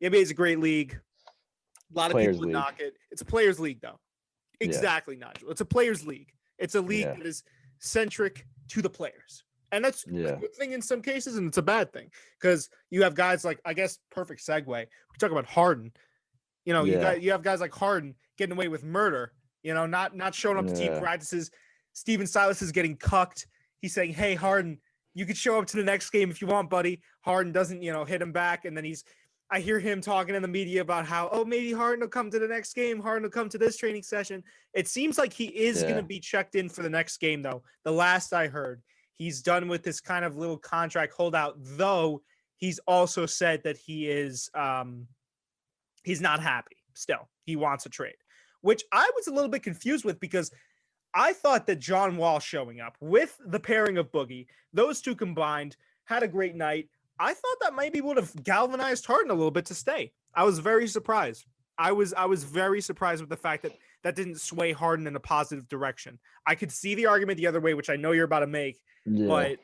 The NBA is a great league. A lot of Players people would league. knock it. It's a players' league, though. Exactly, Nigel. It's a players' league. It's a league that is centric to the players. And that's a good thing in some cases, and it's a bad thing because you have guys like, I guess, perfect segue. We talk about Harden. You know, you have guys like Harden getting away with murder. You know, not showing up to team practices. Steven Silas is getting cucked. He's saying, "Hey, Harden, you could show up to the next game if you want, buddy." Harden doesn't, hit him back, and then I hear him talking in the media about how, maybe Harden will come to the next game. Harden will come to this training session. It seems like he is going to be checked in for the next game, though. The last I heard, he's done with this kind of little contract holdout, though he's also said that he is he's not happy still. He wants a trade, which I was a little bit confused with because I thought that John Wall showing up with the pairing of Boogie, those two combined, had a great night. I thought that maybe would have galvanized Harden a little bit to stay. I was very surprised. I was very surprised with the fact that that didn't sway Harden in a positive direction. I could see the argument the other way, which I know you're about to make, but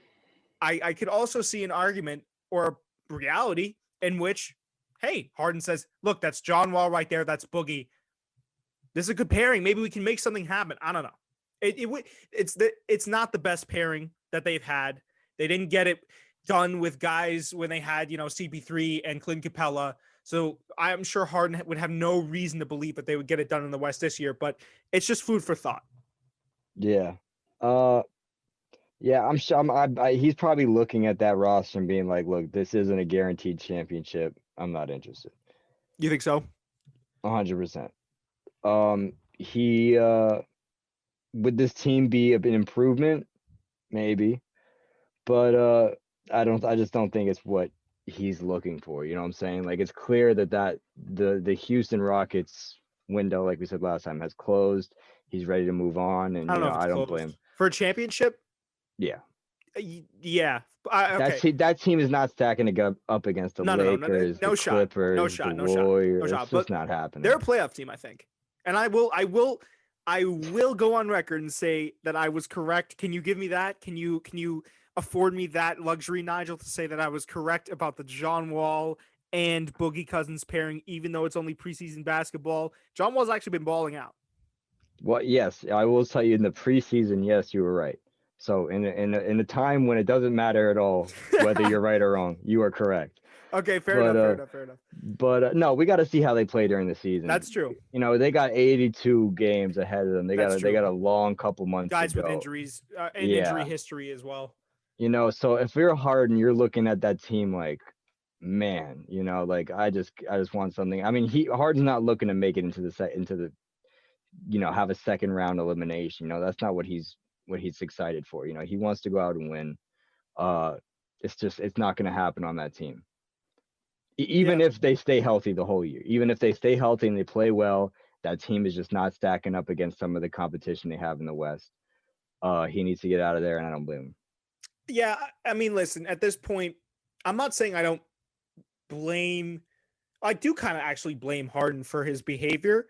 I could also see an argument or a reality in which, hey, Harden says, look, that's John Wall right there. That's Boogie. This is a good pairing. Maybe we can make something happen. I don't know. It's not the best pairing that they've had. They didn't get it done with guys when they had, CP3 and Clint Capella. So I'm sure Harden would have no reason to believe that they would get it done in the West this year, but it's just food for thought. Yeah. Yeah, I'm sure he's probably looking at that roster and being like, look, this isn't a guaranteed championship. I'm not interested. You think so? 100%. He would this team be an improvement? Maybe. But I just don't think it's what he's looking for. You know what I'm saying? Like, it's clear that the Houston Rockets window, like we said last time, has closed. He's ready to move on, and I don't blame him. For a championship. Yeah. Yeah. Okay. That team is not stacking to go up against the Lakers, the Clippers, the Warriors. It's just not happening. They're a playoff team, I think. And I will go on record and say that I was correct. Can you give me that? Can you afford me that luxury, Nigel, to say that I was correct about the John Wall and Boogie Cousins pairing, even though it's only preseason basketball? John Wall's actually been balling out. Well, yes, I will tell you in the preseason, yes, you were right. So in a time when it doesn't matter at all whether you're right or wrong, you are correct. Okay, fair enough. But no, we got to see how they play during the season. That's true. They got 82 games ahead of them. They got a long couple months. Guys to go. with injuries and injury history as well. So if you're Harden, you're looking at that team like, man, like I just want something. I mean, Harden's not looking to make it into the have a second round elimination. That's not what he's excited for. He wants to go out and win. It's not going to happen on that team. Even if they stay healthy the whole year, even if they stay healthy and they play well, that team is just not stacking up against some of the competition they have in the West. He needs to get out of there, and I don't blame him. Yeah, I mean, listen, at this point, I'm not saying I don't blame. I do kind of actually blame Harden for his behavior.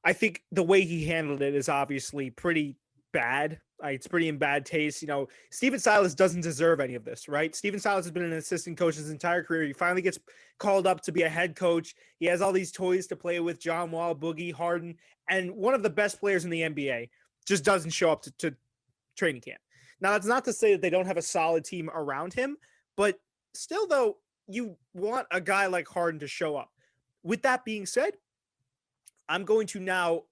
I think the way he handled it is obviously pretty bad. It's pretty in bad taste. Steven Silas doesn't deserve any of this, right? Steven Silas has been an assistant coach his entire career. He finally gets called up to be a head coach. He has all these toys to play with, John Wall, Boogie, Harden, and one of the best players in the NBA just doesn't show up to training camp. Now, that's not to say that they don't have a solid team around him, but still, though, you want a guy like Harden to show up. With that being said, I'm going to now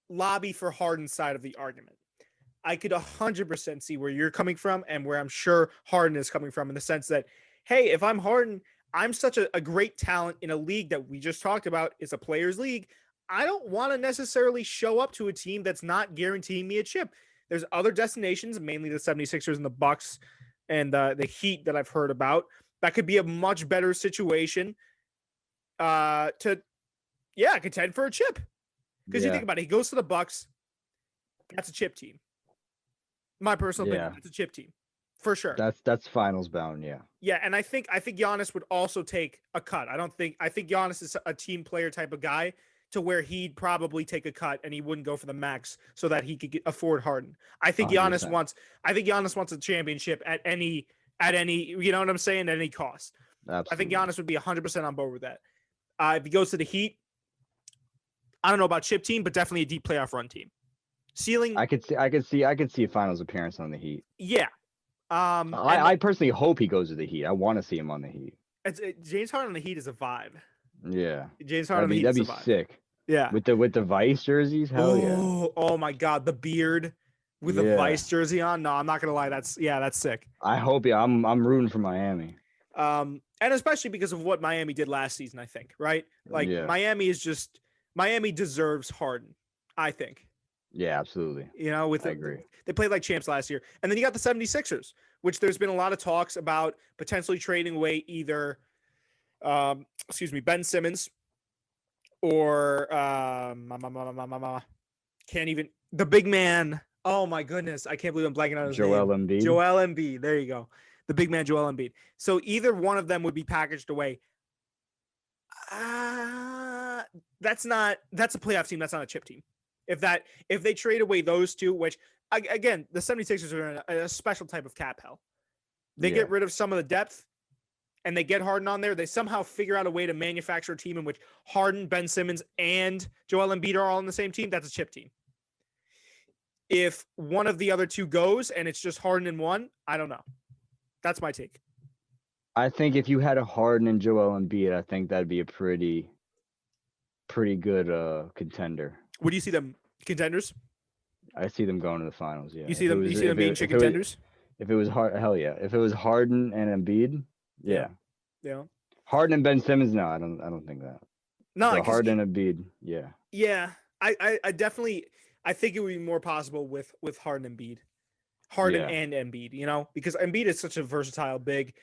lobby for Harden's side of the argument. I could 100% see where you're coming from and where I'm sure Harden is coming from, in the sense that, hey, if I'm Harden, I'm such a great talent in a league that we just talked about is a players' league. I don't want to necessarily show up to a team that's not guaranteeing me a chip. There's other destinations, mainly the 76ers and the Bucks and the Heat that I've heard about. That could be a much better situation to contend for a chip. Because you think about it, he goes to the Bucks. That's a chip team. My personal opinion, that's a chip team for sure. That's finals bound, yeah. Yeah, and I think Giannis would also take a cut. I think Giannis is a team player type of guy to where he'd probably take a cut and he wouldn't go for the max so that he could afford Harden. I think Giannis wants a championship at any, you know what I'm saying, at any cost. Absolutely. I think Giannis would be 100% on board with that. If he goes to the Heat, I don't know about chip team, but definitely a deep playoff run team. Ceiling, I could see a finals appearance on the Heat. yeah. I personally hope he goes to the Heat. I want to see him on the Heat. James Harden on the Heat is a vibe. Yeah, James Harden on the Heat that'd is be a vibe. sick. Yeah. With the Vice jerseys, hell yeah. Oh my God, the beard with the Yeah. Vice jersey on. No, I'm not gonna lie. That's sick. I hope. Yeah, I'm rooting for Miami. And especially because of what Miami did last season, I think, right? Like Yeah. Miami deserves Harden, I think. Yeah, absolutely. You know, I agree. They played like champs last year. And then you got the 76ers, which there's been a lot of talks about potentially trading away either Ben Simmons or can't even the big man. Oh my goodness, I can't believe I'm blanking on his Joel name. Embiid. Joel Embiid. There you go. The big man Joel Embiid. So either one of them would be packaged away. That's a playoff team. That's not a chip team. If they trade away those two, which again, the 76ers are in a special type of cap hell. They get rid of some of the depth and they get Harden on there. They somehow figure out a way to manufacture a team in which Harden, Ben Simmons, and Joel Embiid are all on the same team. That's a chip team. If one of the other two goes and it's just Harden in one, I don't know. That's my take. I think if you had a Harden and Joel Embiid, I think that'd be a pretty good contender. Would you see them contenders? I see them going to the finals. Yeah. You see them being contenders? If it was hell yeah. If it was Harden and Embiid, yeah. Yeah. Harden and Ben Simmons, no, I don't think that. No, so Harden and Embiid, yeah. Yeah, I definitely I think it would be more possible with Harden and Embiid. Harden and Embiid, you know, because Embiid is such a versatile big.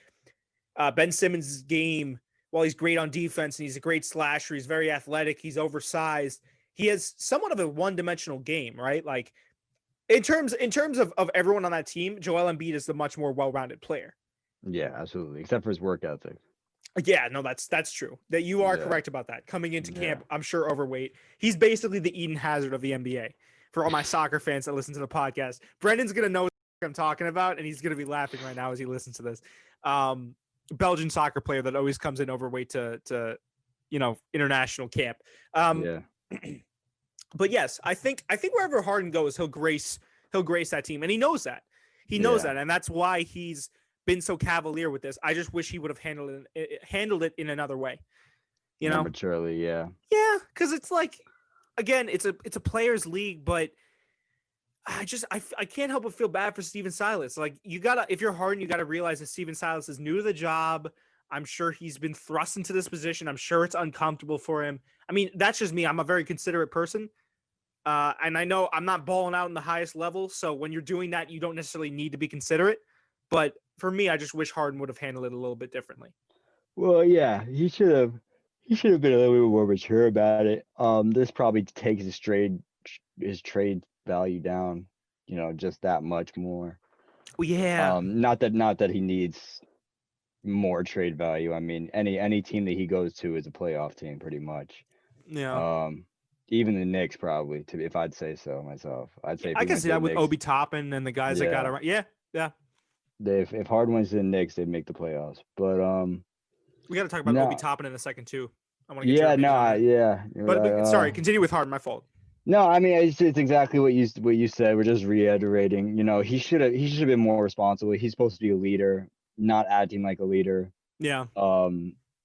Ben Simmons' game, while he's great on defense and he's a great slasher, he's very athletic, he's oversized. He has somewhat of a one-dimensional game, right? Like in terms of everyone on that team, Joel Embiid is the much more well-rounded player. Yeah, absolutely. Except for his work ethic. Yeah, no, that's true. That you are correct about that. Coming into camp, I'm sure overweight. He's basically the Eden Hazard of the NBA. For all my soccer fans that listen to the podcast, Brendan's gonna know what I'm talking about, and he's gonna be laughing right now as he listens to this. Belgian soccer player that always comes in overweight to international camp. But yes, I think wherever Harden goes, he'll grace that team, and he knows that. He knows that, and that's why he's been so cavalier with this. I just wish he would have handled it in another way. You know, maturely, yeah, because it's like, again, it's a players' league, but I can't help but feel bad for Steven Silas. Like if you're Harden, you gotta realize that Steven Silas is new to the job. I'm sure he's been thrust into this position. I'm sure it's uncomfortable for him. I mean, that's just me. I'm a very considerate person. And I know I'm not balling out in the highest level. So when you're doing that, you don't necessarily need to be considerate. But for me, I just wish Harden would have handled it a little bit differently. Well, yeah, he should have been a little bit more mature about it. This probably takes his trade value down, just that much more. Well, yeah. Not that he needs more trade value. I mean, any team that he goes to is a playoff team, pretty much. Yeah. Even the Knicks, probably, if I'd say so myself. I'd say I can see that with Obi Toppin and the guys that got around. Yeah. If Harden wins to the Knicks, they'd make the playoffs. But we got to talk about Obi Toppin in a second too. I want to get But sorry, continue with Harden. My fault. No, I mean it's exactly what you said. We're just reiterating. He should have been more responsible. He's supposed to be a leader, not acting like a leader. Yeah.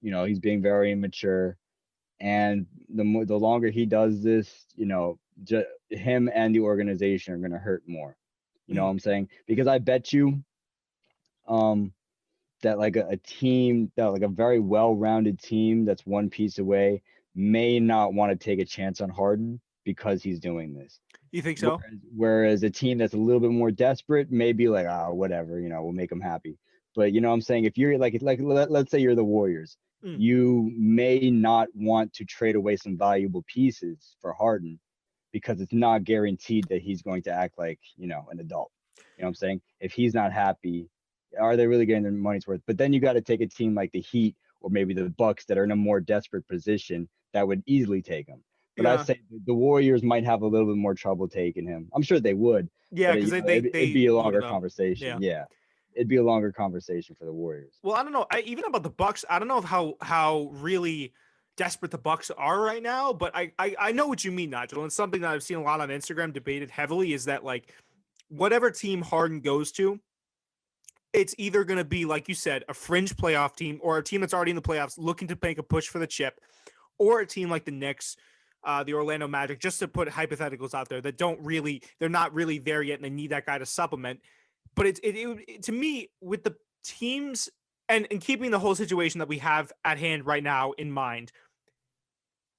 He's being very immature, and the longer he does this, him and the organization are gonna hurt more. You know what I'm saying? Because I bet you, that like a team that like a very well-rounded team that's one piece away may not want to take a chance on Harden because he's doing this. You think so? Whereas a team that's a little bit more desperate may be like, whatever, we'll make him happy. But you know what I'm saying? If you're like let's say you're the Warriors, you may not want to trade away some valuable pieces for Harden because it's not guaranteed that he's going to act like, an adult. You know what I'm saying? If he's not happy, are they really getting their money's worth? But then you got to take a team like the Heat or maybe the Bucks that are in a more desperate position that would easily take him. But I'd say the Warriors might have a little bit more trouble taking him. I'm sure they would. Yeah, because it'd be a longer conversation. Yeah. It'd be a longer conversation for the Warriors. Well, I don't know. Even about the Bucks, I don't know how really desperate the Bucks are right now, but I know what you mean, Nigel. And something that I've seen a lot on Instagram debated heavily is that like whatever team Harden goes to, it's either going to be, like you said, a fringe playoff team or a team that's already in the playoffs looking to make a push for the chip, or a team like the Knicks, the Orlando Magic, just to put hypotheticals out there that they're not really there yet and they need that guy to supplement. But it to me, with the teams and keeping the whole situation that we have at hand right now in mind,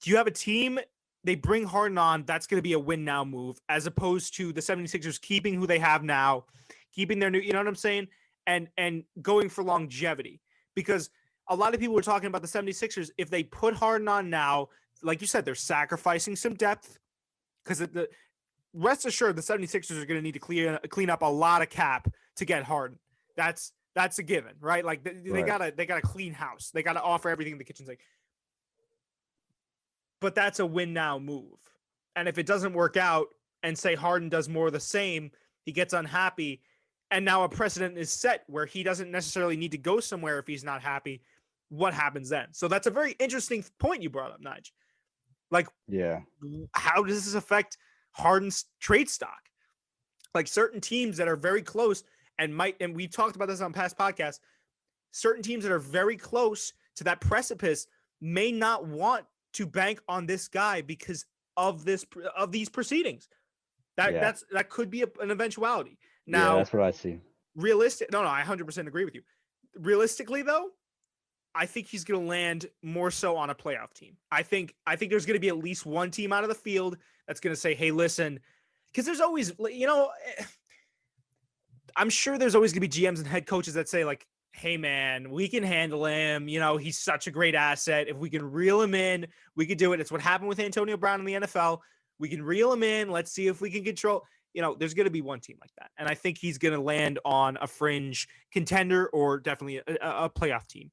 do you have a team, they bring Harden on, that's going to be a win now move, as opposed to the 76ers keeping who they have now, keeping their new, you know what I'm saying? And going for longevity. Because a lot of people were talking about the 76ers, if they put Harden on now, like you said, they're sacrificing some depth, because the rest assured the 76ers are going to need to clean up a lot of cap to get Harden. That's a given, right? Like they gotta clean house. They gotta offer everything in the kitchen sink. But that's a win now move. And if it doesn't work out and say Harden does more of the same, he gets unhappy, and now a precedent is set where he doesn't necessarily need to go somewhere if he's not happy, what happens then? So that's a very interesting point you brought up, Nige. Like, yeah, how does this affect Harden's trade stock? Like certain teams that are very close and we've talked about this on past podcasts, certain teams that are very close to that precipice may not want to bank on this guy because of these proceedings. That could be an eventuality. Now, that's what I see. No, I 100% agree with you. Realistically, though, I think he's going to land more so on a playoff team. I think there's going to be at least one team out of the field that's going to say, "Hey, listen," because there's always, I'm sure there's always going to be GMs and head coaches that say like, "Hey, man, we can handle him. He's such a great asset. If we can reel him in, we could do it." It's what happened with Antonio Brown in the NFL. We can reel him in. Let's see if we can control. There's going to be one team like that. And I think he's going to land on a fringe contender or definitely a playoff team.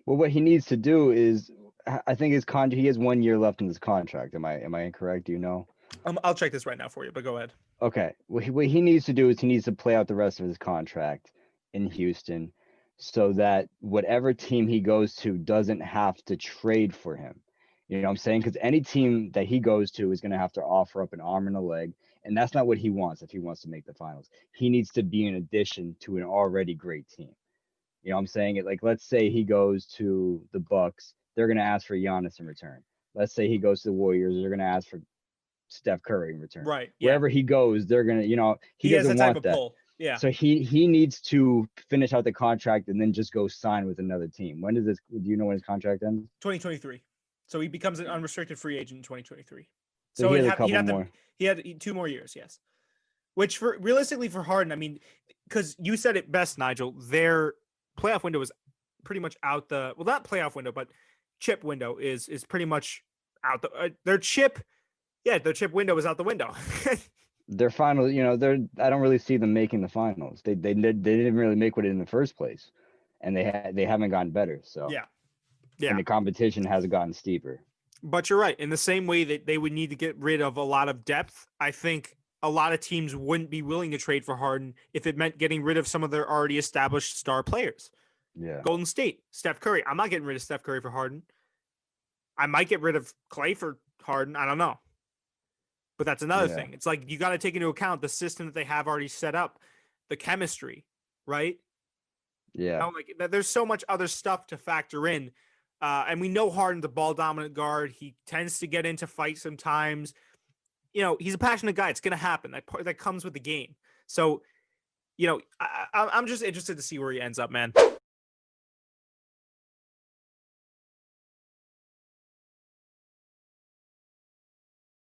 Well, what he needs to do is, I think he has 1 year left in his contract. Am I incorrect? Do you know? I'll check this right now for you, but go ahead. Okay. What he needs to do is he needs to play out the rest of his contract in Houston so that whatever team he goes to doesn't have to trade for him. You know what I'm saying? Because any team that he goes to is going to have to offer up an arm and a leg. And that's not what he wants if he wants to make the finals. He needs to be an addition to an already great team. You know what I'm saying? Like, let's say he goes to the Bucks. They're going to ask for Giannis in return. Let's say he goes to the Warriors. They're going to ask for Steph Curry in return. Right. Yeah. Wherever he goes, they're going to, he doesn't want that. Pull. Yeah. So he needs to finish out the contract and then just go sign with another team. When does do you know when his contract ends? 2023. So he becomes an unrestricted free agent in 2023. So he had 2 more years, yes. Which realistically for Harden, I mean, because you said it best, Nigel, their playoff window is pretty much out not playoff window, but chip window is pretty much out. Their chip window is out the window. Their final, I don't really see them making the finals. They didn't really make it in the first place, and they haven't gotten better. So yeah. And the competition has gotten steeper. But you're right. In the same way that they would need to get rid of a lot of depth, I think a lot of teams wouldn't be willing to trade for Harden if it meant getting rid of some of their already established star players. Yeah. Golden State, Steph Curry. I'm not getting rid of Steph Curry for Harden. I might get rid of Clay for Harden. I don't know. But that's another thing. It's like you got to take into account the system that they have already set up, the chemistry, right? Yeah. There's so much other stuff to factor in. And we know Harden's a ball dominant guard. He tends to get into fights sometimes. He's a passionate guy. It's going to happen. That comes with the game. So, I'm just interested to see where he ends up, man.